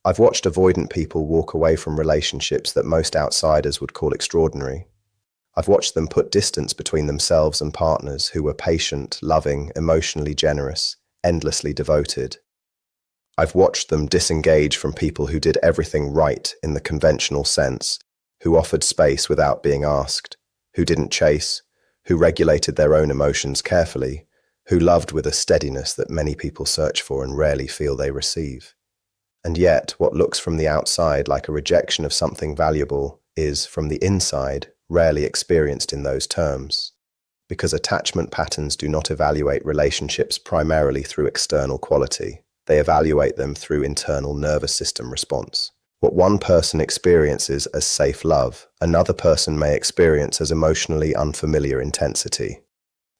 I've watched avoidant people walk away from relationships that most outsiders would call extraordinary. I've watched them put distance between themselves and partners who were patient, loving, emotionally generous, endlessly devoted. I've watched them disengage from people who did everything right in the conventional sense, who offered space without being asked, who didn't chase, who regulated their own emotions carefully, who loved with a steadiness that many people search for and rarely feel they receive. And yet, what looks from the outside like a rejection of something valuable is, from the inside, rarely experienced in those terms. Because attachment patterns do not evaluate relationships primarily through external quality. They evaluate them through internal nervous system response. What one person experiences as safe love, another person may experience as emotionally unfamiliar intensity.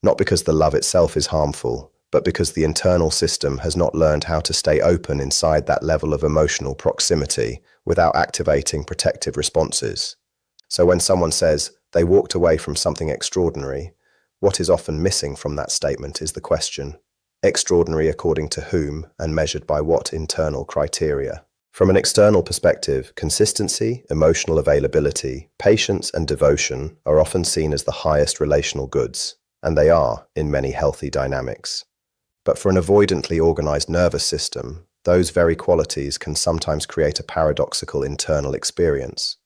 Not because the love itself is harmful, but because the internal system has not learned how to stay open inside that level of emotional proximity without activating protective responses. So when someone says they walked away from something extraordinary, what is often missing from that statement is the question, extraordinary according to whom and measured by what internal criteria? From an external perspective, consistency, emotional availability, patience, and devotion are often seen as the highest relational goods, and they are in many healthy dynamics. But for an avoidantly organized nervous system, those very qualities can sometimes create a paradoxical internal experience.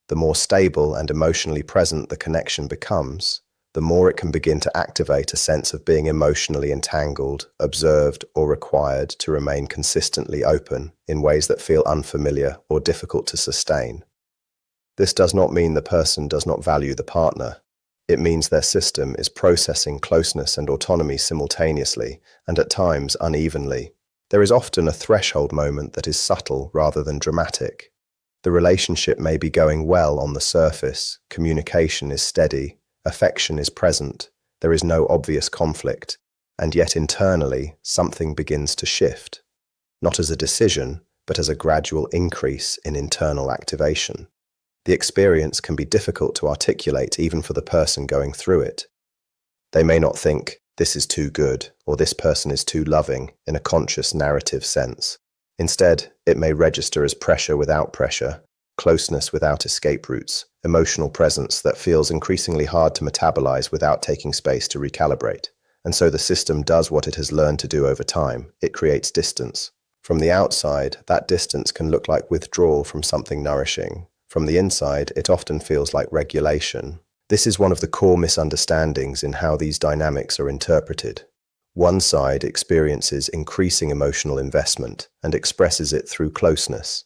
The more stable and emotionally present the connection becomes, the more it can begin to activate a sense of being emotionally entangled, observed, or required to remain consistently open in ways that feel unfamiliar or difficult to sustain. This does not mean the person does not value the partner. It means their system is processing closeness and autonomy simultaneously, and at times unevenly. There is often a threshold moment that is subtle rather than dramatic. The relationship may be going well on the surface, communication is steady, affection is present, there is no obvious conflict, and yet internally something begins to shift. Not as a decision, but as a gradual increase in internal activation. The experience can be difficult to articulate even for the person going through it. They may not think, this is too good, or this person is too loving, in a conscious narrative sense. Instead, it may register as pressure without pressure, closeness without escape routes, emotional presence that feels increasingly hard to metabolize without taking space to recalibrate. And so the system does what it has learned to do over time. It creates distance. From the outside, that distance can look like withdrawal from something nourishing. From the inside, it often feels like regulation. This is one of the core misunderstandings in how these dynamics are interpreted. One side experiences increasing emotional investment and expresses it through closeness.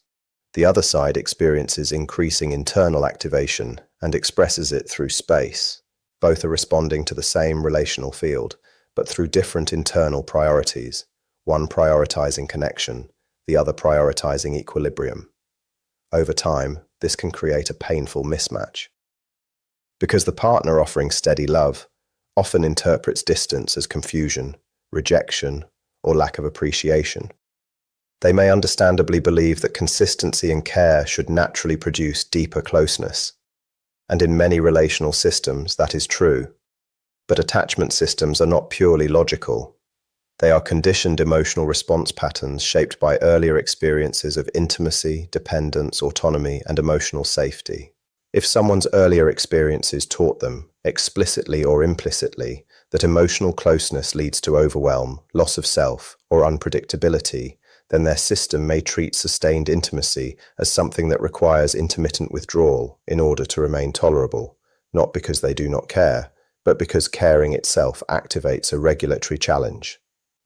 The other side experiences increasing internal activation and expresses it through space. Both are responding to the same relational field, but through different internal priorities, one prioritizing connection, the other prioritizing equilibrium. Over time, this can create a painful mismatch. Because the partner offering steady love often interprets distance as confusion, rejection, or lack of appreciation. They may understandably believe that consistency and care should naturally produce deeper closeness. And in many relational systems, that is true. But attachment systems are not purely logical. They are conditioned emotional response patterns shaped by earlier experiences of intimacy, dependence, autonomy, and emotional safety. If someone's earlier experiences taught them, explicitly or implicitly, that emotional closeness leads to overwhelm, loss of self, or unpredictability, then their system may treat sustained intimacy as something that requires intermittent withdrawal in order to remain tolerable, not because they do not care, but because caring itself activates a regulatory challenge.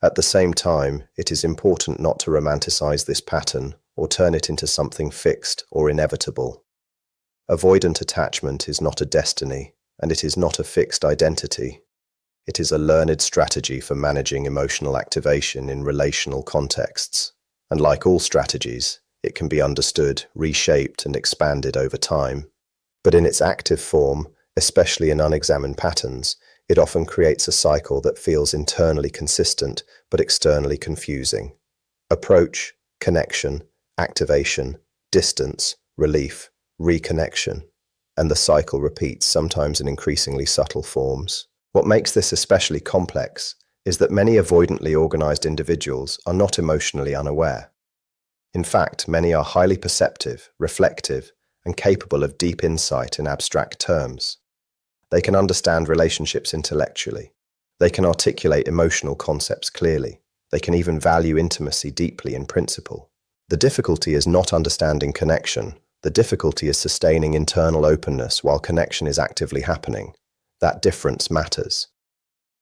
At the same time, it is important not to romanticize this pattern or turn it into something fixed or inevitable. Avoidant attachment is not a destiny, and it is not a fixed identity. It is a learned strategy for managing emotional activation in relational contexts. And like all strategies, it can be understood, reshaped, and expanded over time. But in its active form, especially in unexamined patterns, it often creates a cycle that feels internally consistent but externally confusing. Approach, connection, activation, distance, relief, reconnection. And the cycle repeats, sometimes in increasingly subtle forms. What makes this especially complex is that many avoidantly organized individuals are not emotionally unaware. In fact, many are highly perceptive, reflective, and capable of deep insight in abstract terms. They can understand relationships intellectually. They can articulate emotional concepts clearly. They can even value intimacy deeply in principle. The difficulty is not understanding connection. The difficulty is sustaining internal openness while connection is actively happening. That difference matters.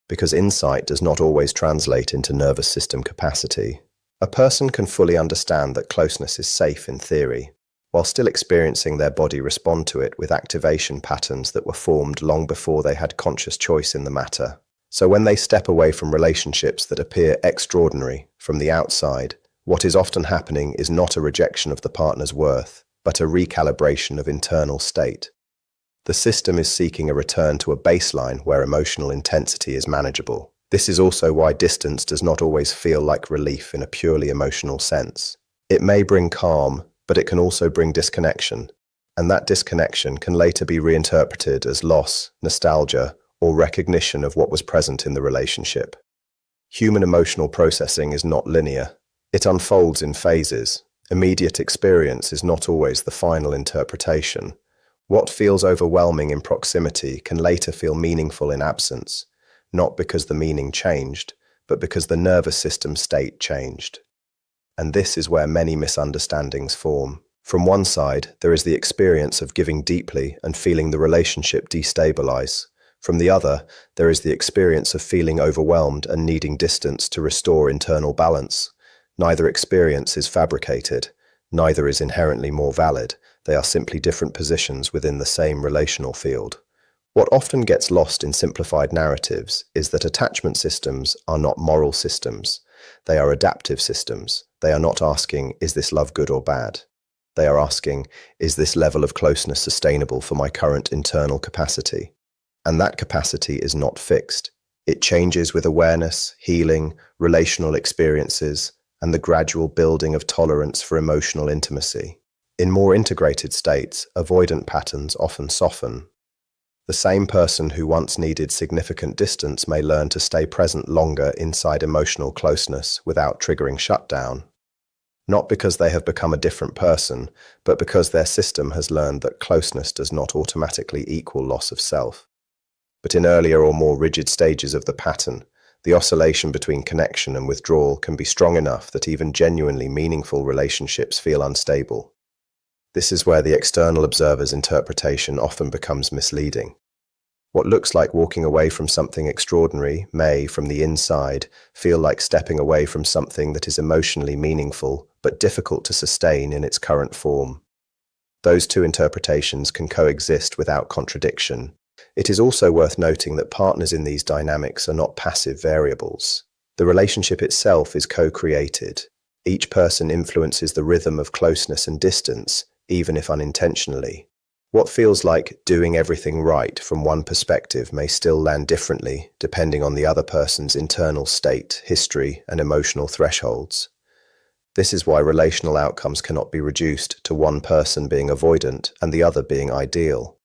Because insight does not always translate into nervous system capacity. A person can fully understand that closeness is safe in theory, while still experiencing their body respond to it with activation patterns that were formed long before they had conscious choice in the matter. So when they step away from relationships that appear extraordinary from the outside, what is often happening is not a rejection of the partner's worth, but a recalibration of internal state. The system is seeking a return to a baseline where emotional intensity is manageable. This is also why distance does not always feel like relief in a purely emotional sense. It may bring calm, but it can also bring disconnection, and that disconnection can later be reinterpreted as loss, nostalgia, or recognition of what was present in the relationship. Human emotional processing is not linear. It unfolds in phases. Immediate experience is not always the final interpretation. What feels overwhelming in proximity can later feel meaningful in absence, not because the meaning changed, but because the nervous system state changed. And this is where many misunderstandings form. From one side, there is the experience of giving deeply and feeling the relationship destabilize. From the other, there is the experience of feeling overwhelmed and needing distance to restore internal balance. Neither experience is fabricated. Neither is inherently more valid. They are simply different positions within the same relational field. What often gets lost in simplified narratives is that attachment systems are not moral systems. They are adaptive systems. They are not asking, is this love good or bad? They are asking, is this level of closeness sustainable for my current internal capacity? And that capacity is not fixed. It changes with awareness, healing, relational experiences, and the gradual building of tolerance for emotional intimacy. In more integrated states, avoidant patterns often soften. The same person who once needed significant distance may learn to stay present longer inside emotional closeness without triggering shutdown. Not because they have become a different person, but because their system has learned that closeness does not automatically equal loss of self. But in earlier or more rigid stages of the pattern, the oscillation between connection and withdrawal can be strong enough that even genuinely meaningful relationships feel unstable. This is where the external observer's interpretation often becomes misleading. What looks like walking away from something extraordinary may, from the inside, feel like stepping away from something that is emotionally meaningful but difficult to sustain in its current form. Those two interpretations can coexist without contradiction. It is also worth noting that partners in these dynamics are not passive variables. The relationship itself is co-created. Each person influences the rhythm of closeness and distance, even if unintentionally. What feels like doing everything right from one perspective may still land differently, depending on the other person's internal state, history, and emotional thresholds. This is why relational outcomes cannot be reduced to one person being avoidant and the other being ideal.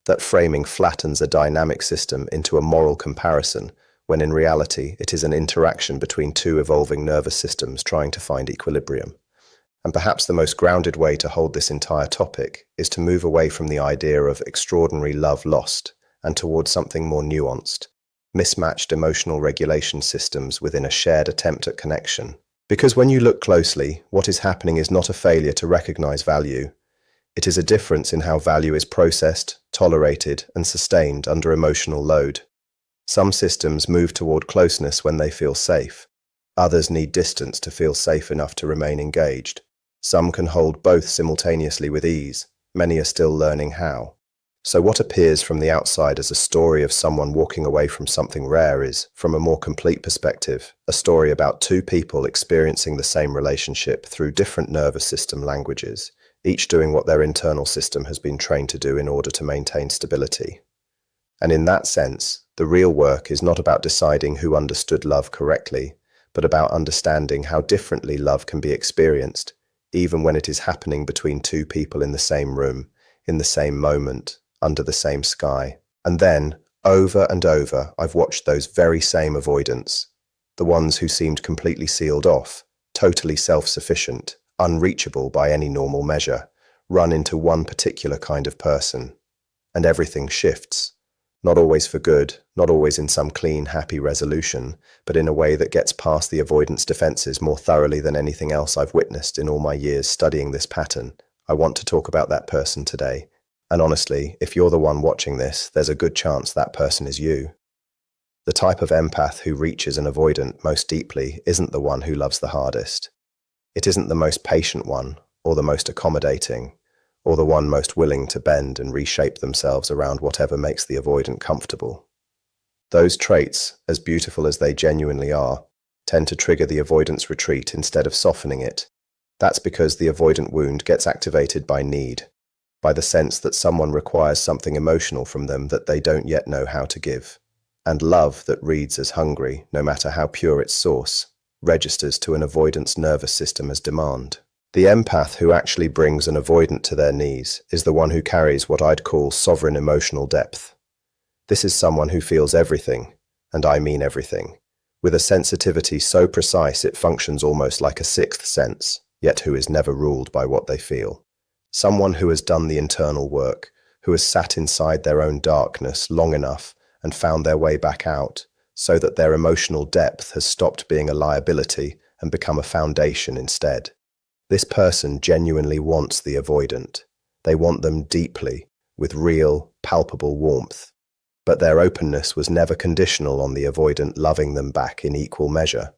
That framing flattens a dynamic system into a moral comparison, when in reality it is an interaction between two evolving nervous systems trying to find equilibrium. And perhaps the most grounded way to hold this entire topic is to move away from the idea of extraordinary love lost and towards something more nuanced, mismatched emotional regulation systems within a shared attempt at connection. Because when you look closely, what is happening is not a failure to recognize value. It is a difference in how value is processed, tolerated, and sustained under emotional load. Some systems move toward closeness when they feel safe. Others need distance to feel safe enough to remain engaged. Some can hold both simultaneously with ease. Many are still learning how. So what appears from the outside as a story of someone walking away from something rare is, from a more complete perspective, a story about two people experiencing the same relationship through different nervous system languages, each doing what their internal system has been trained to do in order to maintain stability. And in that sense, the real work is not about deciding who understood love correctly, but about understanding how differently love can be experienced, even when it is happening between two people in the same room, in the same moment, under the same sky. And then, over and over, I've watched those very same avoidants, the ones who seemed completely sealed off, totally self-sufficient, unreachable by any normal measure, run into one particular kind of person, and everything shifts. Not always for good, not always in some clean, happy resolution, but in a way that gets past the avoidance defenses more thoroughly than anything else I've witnessed in all my years studying this pattern. I want to talk about that person today. And honestly, if you're the one watching this, there's a good chance that person is you. The type of empath who reaches an avoidant most deeply isn't the one who loves the hardest. It isn't the most patient one, or the most accommodating, or the one most willing to bend and reshape themselves around whatever makes the avoidant comfortable. Those traits, as beautiful as they genuinely are, tend to trigger the avoidant's retreat instead of softening it. That's because the avoidant wound gets activated by need, by the sense that someone requires something emotional from them that they don't yet know how to give. And love that reads as hungry, no matter how pure its source, registers to an avoidant's nervous system as demand. The empath who actually brings an avoidant to their knees is the one who carries what I'd call sovereign emotional depth. This is someone who feels everything, and I mean everything, with a sensitivity so precise it functions almost like a sixth sense, yet who is never ruled by what they feel. Someone who has done the internal work, who has sat inside their own darkness long enough and found their way back out, so that their emotional depth has stopped being a liability and become a foundation instead. This person genuinely wants the avoidant. They want them deeply, with real, palpable warmth. But their openness was never conditional on the avoidant loving them back in equal measure.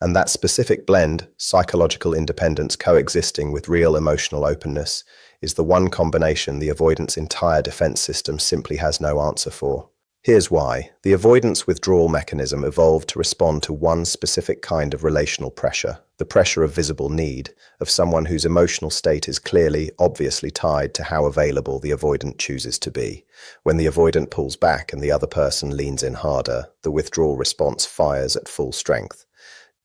And that specific blend, psychological independence coexisting with real emotional openness, is the one combination the avoidant's entire defense system simply has no answer for. Here's why. The avoidance withdrawal mechanism evolved to respond to one specific kind of relational pressure, the pressure of visible need, of someone whose emotional state is clearly, obviously tied to how available the avoidant chooses to be. When the avoidant pulls back and the other person leans in harder, the withdrawal response fires at full strength.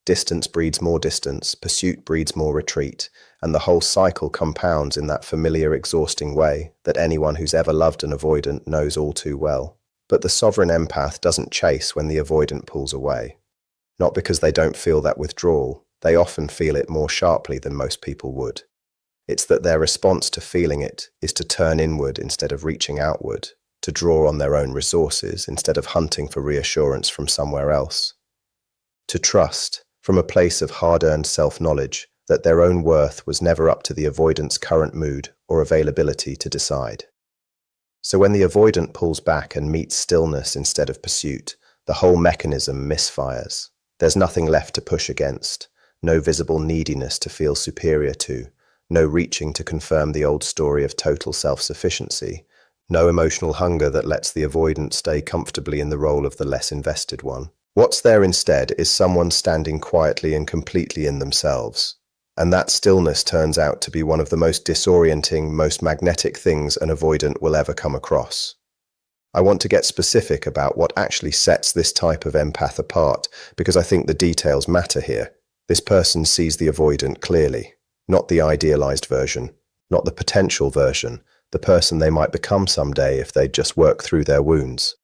Distance breeds more distance, pursuit breeds more retreat, and the whole cycle compounds in that familiar, exhausting way that anyone who's ever loved an avoidant knows all too well. But the sovereign empath doesn't chase when the avoidant pulls away. Not because they don't feel that withdrawal, they often feel it more sharply than most people would. It's that their response to feeling it is to turn inward instead of reaching outward, to draw on their own resources instead of hunting for reassurance from somewhere else. To trust, from a place of hard-earned self-knowledge, that their own worth was never up to the avoidant's current mood or availability to decide. So when the avoidant pulls back and meets stillness instead of pursuit, the whole mechanism misfires. There's nothing left to push against, no visible neediness to feel superior to, no reaching to confirm the old story of total self-sufficiency, no emotional hunger that lets the avoidant stay comfortably in the role of the less invested one. What's there instead is someone standing quietly and completely in themselves. And that stillness turns out to be one of the most disorienting, most magnetic things an avoidant will ever come across. I want to get specific about what actually sets this type of empath apart, because I think the details matter here. This person sees the avoidant clearly, not the idealized version, not the potential version, the person they might become someday if they just work through their wounds.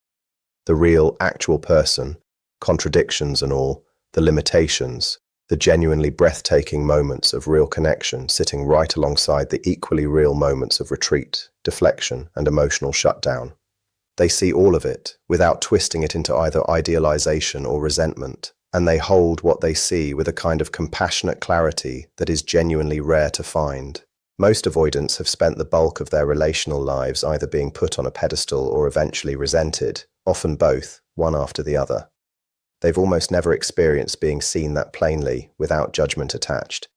The real, actual person, contradictions and all, the limitations, the genuinely breathtaking moments of real connection sitting right alongside the equally real moments of retreat, deflection, and emotional shutdown. They see all of it, without twisting it into either idealization or resentment, and they hold what they see with a kind of compassionate clarity that is genuinely rare to find. Most avoidants have spent the bulk of their relational lives either being put on a pedestal or eventually resented, often both, one after the other. They've almost never experienced being seen that plainly, without judgment attached.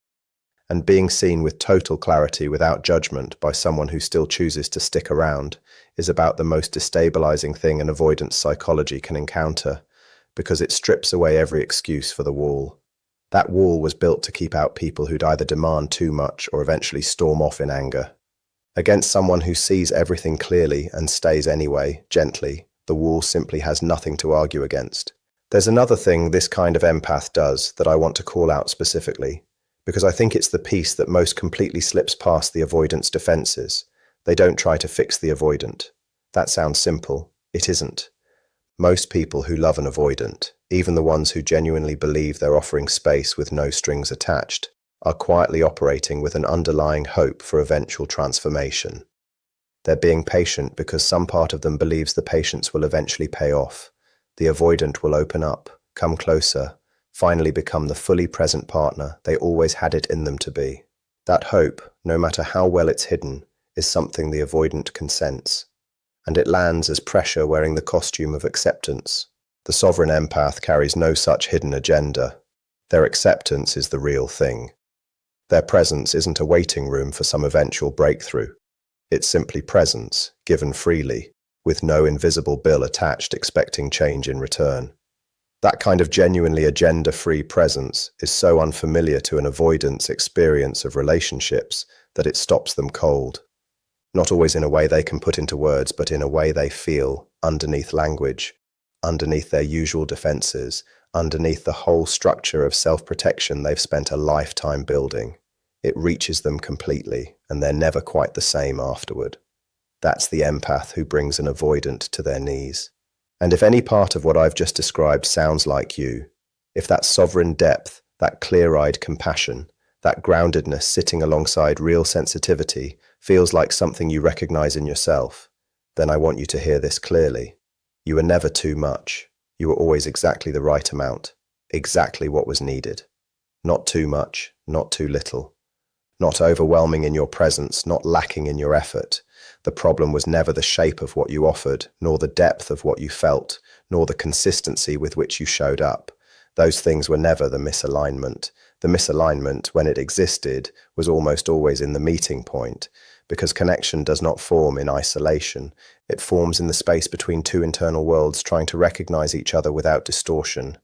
And being seen with total clarity without judgment by someone who still chooses to stick around is about the most destabilizing thing an avoidance psychology can encounter, because it strips away every excuse for the wall. That wall was built to keep out people who'd either demand too much or eventually storm off in anger. Against someone who sees everything clearly and stays anyway, gently, the wall simply has nothing to argue against. There's another thing this kind of empath does that I want to call out specifically, because I think it's the piece that most completely slips past the avoidance defenses. They don't try to fix the avoidant. That sounds simple. It isn't. Most people who love an avoidant, even the ones who genuinely believe they're offering space with no strings attached, are quietly operating with an underlying hope for eventual transformation. They're being patient because some part of them believes the patience will eventually pay off. The avoidant will open up, come closer, finally become the fully present partner they always had it in them to be. That hope, no matter how well it's hidden, is something the avoidant can sense. And it lands as pressure wearing the costume of acceptance. The sovereign empath carries no such hidden agenda. Their acceptance is the real thing. Their presence isn't a waiting room for some eventual breakthrough. It's simply presence, given freely, with no invisible bill attached expecting change in return. That kind of genuinely agenda-free presence is so unfamiliar to an avoidance experience of relationships that it stops them cold. Not always in a way they can put into words, but in a way they feel, underneath language, underneath their usual defenses, underneath the whole structure of self-protection they've spent a lifetime building. It reaches them completely, and they're never quite the same afterward. That's the empath who brings an avoidant to their knees. And if any part of what I've just described sounds like you, if that sovereign depth, that clear-eyed compassion, that groundedness sitting alongside real sensitivity feels like something you recognize in yourself, then I want you to hear this clearly. You were never too much. You were always exactly the right amount, exactly what was needed. Not too much, not too little. Not overwhelming in your presence, not lacking in your effort. The problem was never the shape of what you offered, nor the depth of what you felt, nor the consistency with which you showed up. Those things were never the misalignment. The misalignment, when it existed, was almost always in the meeting point, because connection does not form in isolation. It forms in the space between two internal worlds trying to recognize each other without distortion.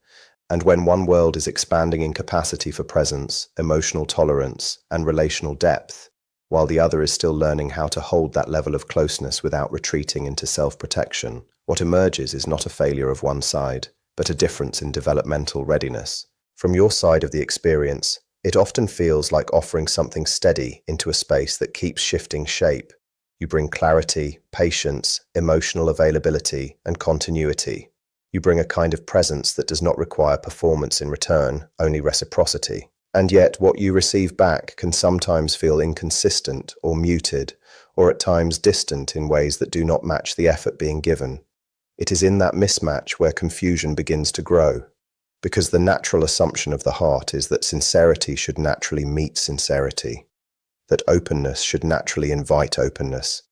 And when one world is expanding in capacity for presence, emotional tolerance, and relational depth, while the other is still learning how to hold that level of closeness without retreating into self-protection, what emerges is not a failure of one side, but a difference in developmental readiness. From your side of the experience, it often feels like offering something steady into a space that keeps shifting shape. You bring clarity, patience, emotional availability, and continuity. You bring a kind of presence that does not require performance in return, only reciprocity. And yet what you receive back can sometimes feel inconsistent or muted, or at times distant in ways that do not match the effort being given. It is in that mismatch where confusion begins to grow, because the natural assumption of the heart is that sincerity should naturally meet sincerity, that openness should naturally invite openness,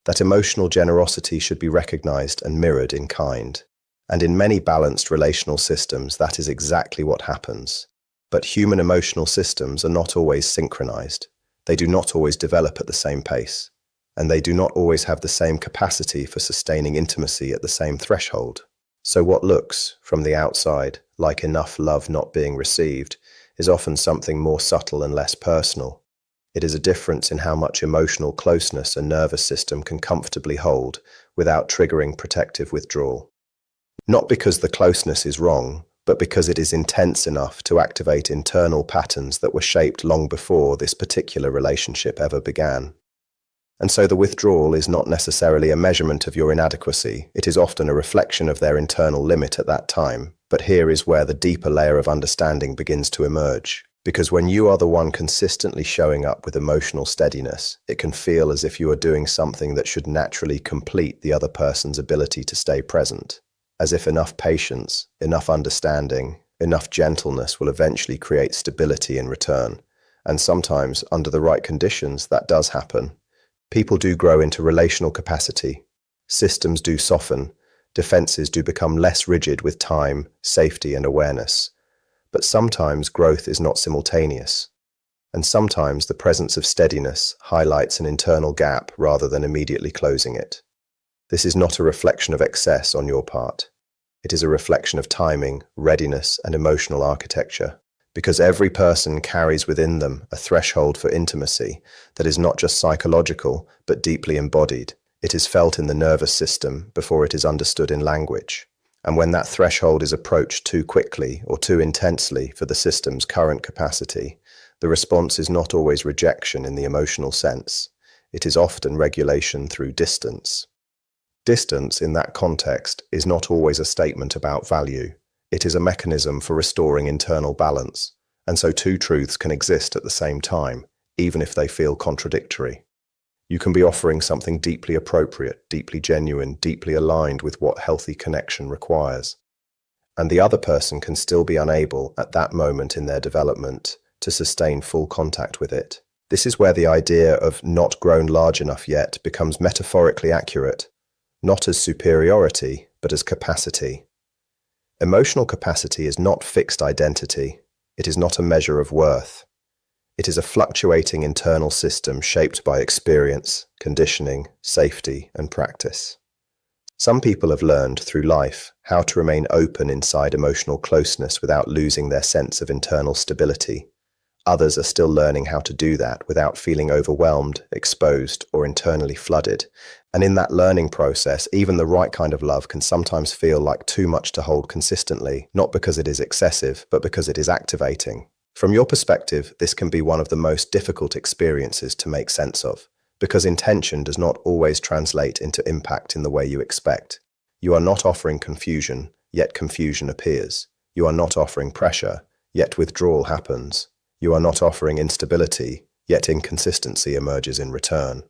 that emotional generosity should be recognized and mirrored in kind. And in many balanced relational systems, that is exactly what happens. But human emotional systems are not always synchronized. They do not always develop at the same pace, and they do not always have the same capacity for sustaining intimacy at the same threshold. So what looks, from the outside, like enough love not being received, is often something more subtle and less personal. It is a difference in how much emotional closeness a nervous system can comfortably hold without triggering protective withdrawal. Not because the closeness is wrong, but because it is intense enough to activate internal patterns that were shaped long before this particular relationship ever began. And so the withdrawal is not necessarily a measurement of your inadequacy. It is often a reflection of their internal limit at that time. But here is where the deeper layer of understanding begins to emerge. Because when you are the one consistently showing up with emotional steadiness, it can feel as if you are doing something that should naturally complete the other person's ability to stay present. As if enough patience, enough understanding, enough gentleness will eventually create stability in return. And sometimes, under the right conditions, that does happen. People do grow into relational capacity. Systems do soften. Defenses do become less rigid with time, safety, and awareness. But sometimes growth is not simultaneous. And sometimes the presence of steadiness highlights an internal gap rather than immediately closing it. This is not a reflection of excess on your part. It is a reflection of timing, readiness, and emotional architecture. Because every person carries within them a threshold for intimacy that is not just psychological, but deeply embodied. It is felt in the nervous system before it is understood in language. And when that threshold is approached too quickly or too intensely for the system's current capacity, the response is not always rejection in the emotional sense. It is often regulation through distance. Distance, in that context, is not always a statement about value. It is a mechanism for restoring internal balance, And so two truths can exist at the same time, even if they feel contradictory. You can be offering something deeply appropriate, deeply genuine, deeply aligned with what healthy connection requires. And the other person can still be unable, at that moment in their development, to sustain full contact with it. This is where the idea of not grown large enough yet becomes metaphorically accurate, not as superiority, but as capacity. Emotional capacity is not fixed identity. It is not a measure of worth. It is a fluctuating internal system shaped by experience, conditioning, safety, and practice. Some people have learned through life how to remain open inside emotional closeness without losing their sense of internal stability. Others are still learning how to do that without feeling overwhelmed, exposed, or internally flooded. And in that learning process, even the right kind of love can sometimes feel like too much to hold consistently, not because it is excessive, but because it is activating. From your perspective, this can be one of the most difficult experiences to make sense of, because intention does not always translate into impact in the way you expect. You are not offering confusion, yet confusion appears. You are not offering pressure, yet withdrawal happens. You are not offering instability, yet inconsistency emerges in return.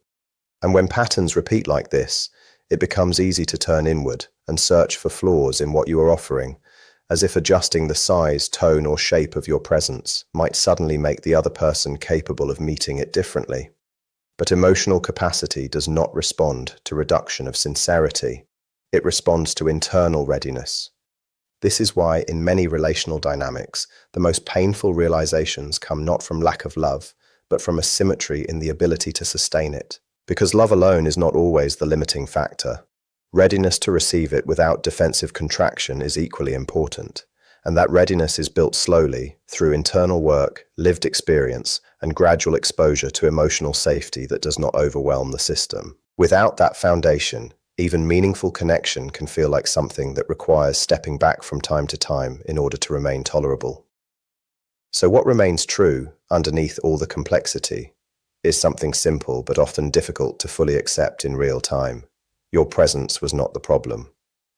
And when patterns repeat like this, it becomes easy to turn inward and search for flaws in what you are offering, as if adjusting the size, tone, or shape of your presence might suddenly make the other person capable of meeting it differently. But emotional capacity does not respond to reduction of sincerity. It responds to internal readiness. This is why, in many relational dynamics, the most painful realizations come not from lack of love, but from asymmetry in the ability to sustain it. Because love alone is not always the limiting factor. Readiness to receive it without defensive contraction is equally important, and that readiness is built slowly through internal work, lived experience, and gradual exposure to emotional safety that does not overwhelm the system. Without that foundation, even meaningful connection can feel like something that requires stepping back from time to time in order to remain tolerable. So what remains true, underneath all the complexity, is something simple but often difficult to fully accept in real time. Your presence was not the problem.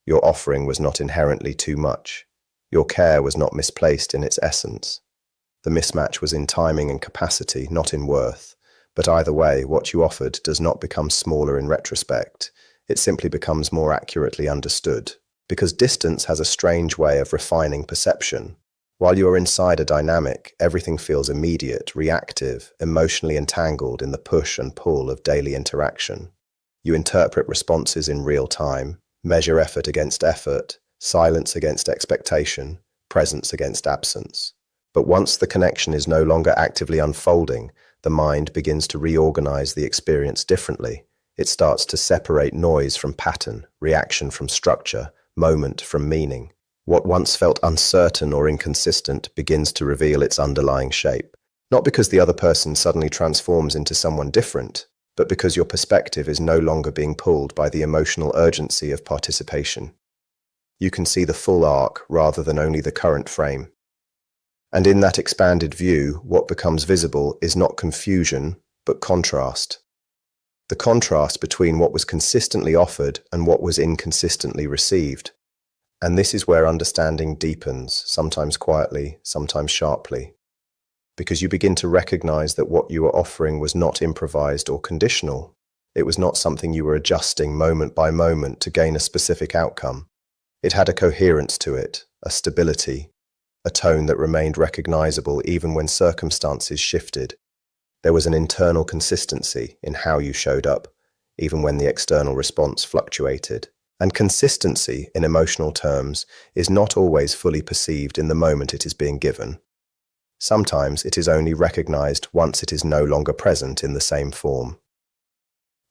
Your offering was not inherently too much. Your care was not misplaced in its essence. The mismatch was in timing and capacity, not in worth. But either way, what you offered does not become smaller in retrospect. It simply becomes more accurately understood. Because distance has a strange way of refining perception. While you are inside a dynamic, everything feels immediate, reactive, emotionally entangled in the push and pull of daily interaction. You interpret responses in real time, measure effort against effort, silence against expectation, presence against absence. But once the connection is no longer actively unfolding, the mind begins to reorganize the experience differently. It starts to separate noise from pattern, reaction from structure, moment from meaning. What once felt uncertain or inconsistent begins to reveal its underlying shape. Not because the other person suddenly transforms into someone different, but because your perspective is no longer being pulled by the emotional urgency of participation. You can see the full arc rather than only the current frame. And in that expanded view, what becomes visible is not confusion, but contrast. The contrast between what was consistently offered and what was inconsistently received. And this is where understanding deepens, sometimes quietly, sometimes sharply. Because you begin to recognize that what you were offering was not improvised or conditional. It was not something you were adjusting moment by moment to gain a specific outcome. It had a coherence to it, a stability, a tone that remained recognizable even when circumstances shifted. There was an internal consistency in how you showed up, even when the external response fluctuated. And consistency, in emotional terms, is not always fully perceived in the moment it is being given. Sometimes it is only recognized once it is no longer present in the same form.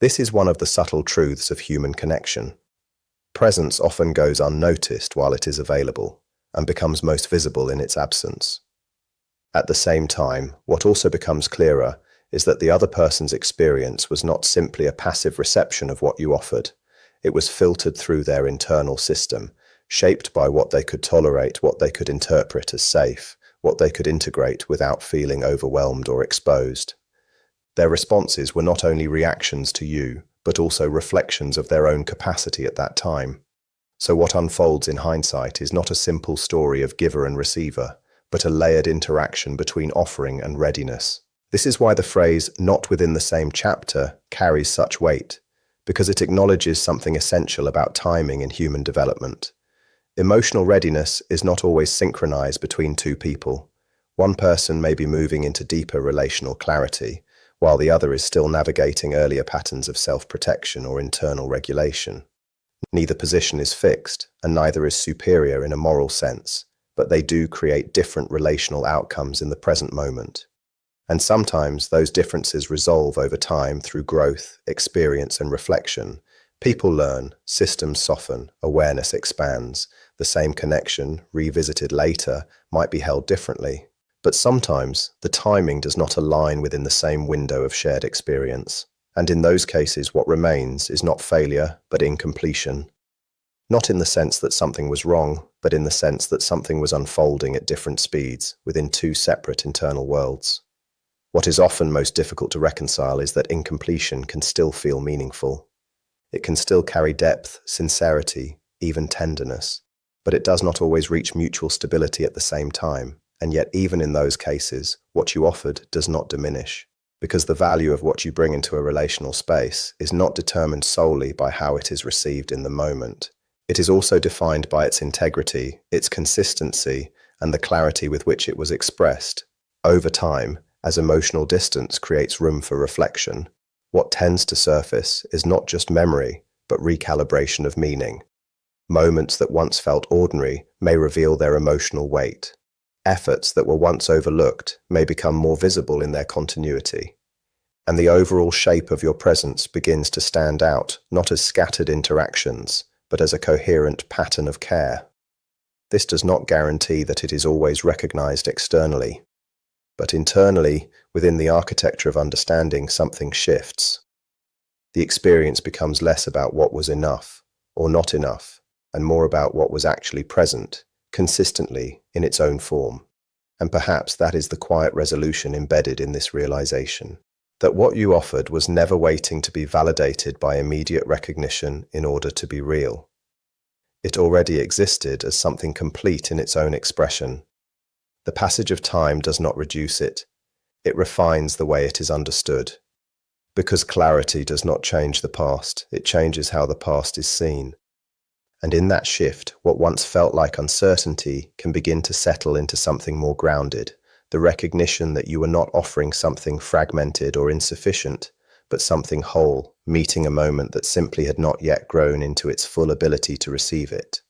This is one of the subtle truths of human connection. Presence often goes unnoticed while it is available, and becomes most visible in its absence. At the same time, what also becomes clearer is that the other person's experience was not simply a passive reception of what you offered. It was filtered through their internal system, shaped by what they could tolerate, what they could interpret as safe, what they could integrate without feeling overwhelmed or exposed. Their responses were not only reactions to you, but also reflections of their own capacity at that time. So what unfolds in hindsight is not a simple story of giver and receiver, but a layered interaction between offering and readiness. This is why the phrase "not within the same chapter" carries such weight, because it acknowledges something essential about timing in human development. Emotional readiness is not always synchronized between two people. One person may be moving into deeper relational clarity, while the other is still navigating earlier patterns of self-protection or internal regulation. Neither position is fixed, and neither is superior in a moral sense, but they do create different relational outcomes in the present moment. And sometimes those differences resolve over time through growth, experience, and reflection. People learn, systems soften, awareness expands. The same connection, revisited later, might be held differently. But sometimes the timing does not align within the same window of shared experience. And in those cases, what remains is not failure, but incompletion. Not in the sense that something was wrong, but in the sense that something was unfolding at different speeds within two separate internal worlds. What is often most difficult to reconcile is that incompletion can still feel meaningful. It can still carry depth, sincerity, even tenderness, but it does not always reach mutual stability at the same time. And yet, even in those cases, what you offered does not diminish, because the value of what you bring into a relational space is not determined solely by how it is received in the moment. It is also defined by its integrity, its consistency, and the clarity with which it was expressed. Over time, as emotional distance creates room for reflection, what tends to surface is not just memory, but recalibration of meaning. Moments that once felt ordinary may reveal their emotional weight. Efforts that were once overlooked may become more visible in their continuity. And the overall shape of your presence begins to stand out, not as scattered interactions, but as a coherent pattern of care. This does not guarantee that it is always recognized externally, but internally, within the architecture of understanding, something shifts. The experience becomes less about what was enough or not enough, and more about what was actually present, consistently in its own form. And perhaps that is the quiet resolution embedded in this realization, that what you offered was never waiting to be validated by immediate recognition in order to be real. It already existed as something complete in its own expression. The passage of time does not reduce it. It refines the way it is understood. Because clarity does not change the past, it changes how the past is seen. And in that shift, what once felt like uncertainty can begin to settle into something more grounded, the recognition that you were not offering something fragmented or insufficient, but something whole, meeting a moment that simply had not yet grown into its full ability to receive it.